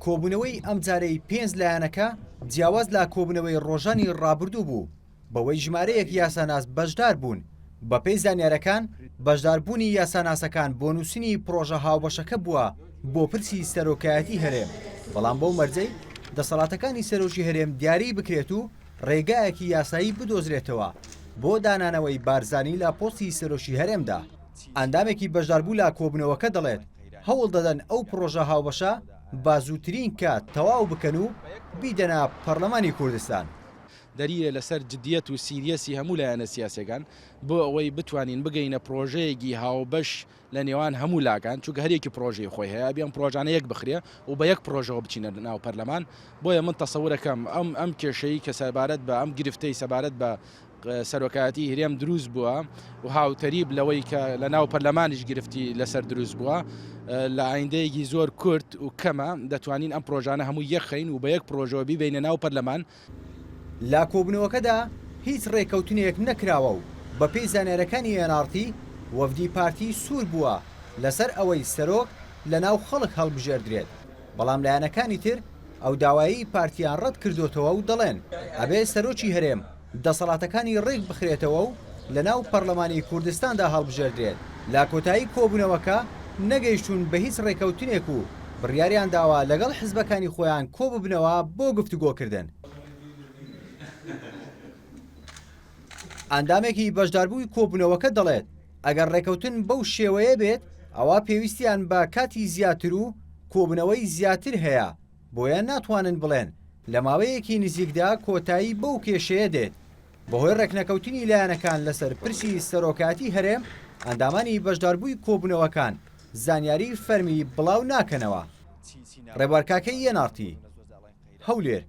کۆبوونەوەی ئەم جارەی 5 لایەنەکە جیاواز لە کۆبوونەوەی ڕۆژانی ڕابردوو بوو بەوەی ژمارەیەک یاساناس بەشدار بوون. بەپێی زانیارەکان بەشداربوونی یاساناسەکان بۆ نووسینی پرۆژە هاوبەشەکە بووە بۆ پرسی سەرۆکایەتی هەرێم، بەڵام بەو مەرجەی دەسەڵاتەکانی سەرۆکی هەرێم دیاری بکرێت و ڕێگایەکی یاسایی بدۆزرێتەوە بۆ دانانەوەی بارزانی لە پۆستی سەرۆکی هەرێمدا. ئەندامێکی بەشداربوو لە کۆبوونەوەکە دەڵێت هەوڵ دەدەن ئەو پرۆژە هاوبەشە با زووترین کات تەواو بکەن و بیدەنا پەرلەمانی کوردستان. دەریە لەسەر جدیەت و سیریەسی هەموو لایەنە سیاسەکان بۆ ئەوەی بتوانین بگەینە پرۆژەیەکی هاوبەش لە نێوان هەموو لاکان، چونکە هەرێکی پرۆژەی خۆی هەیە بیان پرۆژانە یەک بخرێ و بە یەک پرۆژەوە بچینە ناو پەرلەمان. بۆیە من تەسەورەکەم ئەم کێشەی کە سەبارەت بە ئەم گرفتەی سەبارەت بە سەرۆکایەتی هەرێم دروست بووە و هاوتەریب لەوەی کە لە ناو پەرلەمانیش گرفتی لەسەر دروست بووە لە ئایندەیەکی زۆر کورت و کەمە دەتوانین ئەم پرۆژانە هەموو یەخین و بە یەک پرۆژەوە بیبینە ناو پەرلەمان. لا کۆبوونەوەکەدا هیچ ڕێکەوتنێک نەکراوە و بەپێی زانیارەکانی ئێنارتی وەفدی پارتی سوور بووە لەسەر ئەوەی سەرۆک لە ناو خەڵک هەڵبژێردرێت، بەڵام لایەنەکانی تر ئەو داوایی پارتیان ڕەت کردوتەوە و دەڵێن ئەبێ سەرۆکی هەرێم دەسەڵاتەکانی ڕێک بخرێتەوە و لە ناو پەرلەمانی کوردستاندا هەڵبژێردرێت. لا کۆتایی کۆبوونەوەکە نەگەیشتون بە هیچ ڕێکەوتنێک و بڕیاریان داوا لەگەڵ حیزبەکانی خۆیان کۆ ببنەوە بۆ گفتوگۆکردن. ئەندامێکی بەشداربووی کۆبوونەوەکە دەڵێت ئەگەر ڕێکەوتن بەو شێوەیە بێت ئەوە پێویستیان بە کاتی زیاتر و کۆبوونەوەی زیاتر هەیە، بۆیە ناتوانن بڵێن لە ماوەیەکی نزیکدا کۆتایی بەو کێشەیە دێت. بەهۆی ڕێکنەکەوتنی لایەنەکان لەسەر پرسی سەرۆکایەتی هەرێم ئەندامانی بەشداربووی کۆبوونەوەکان زانیاری فەرمی بڵاو ناکەنەوە. ڕێبوارکاکەی ئێنارتی هەولێر.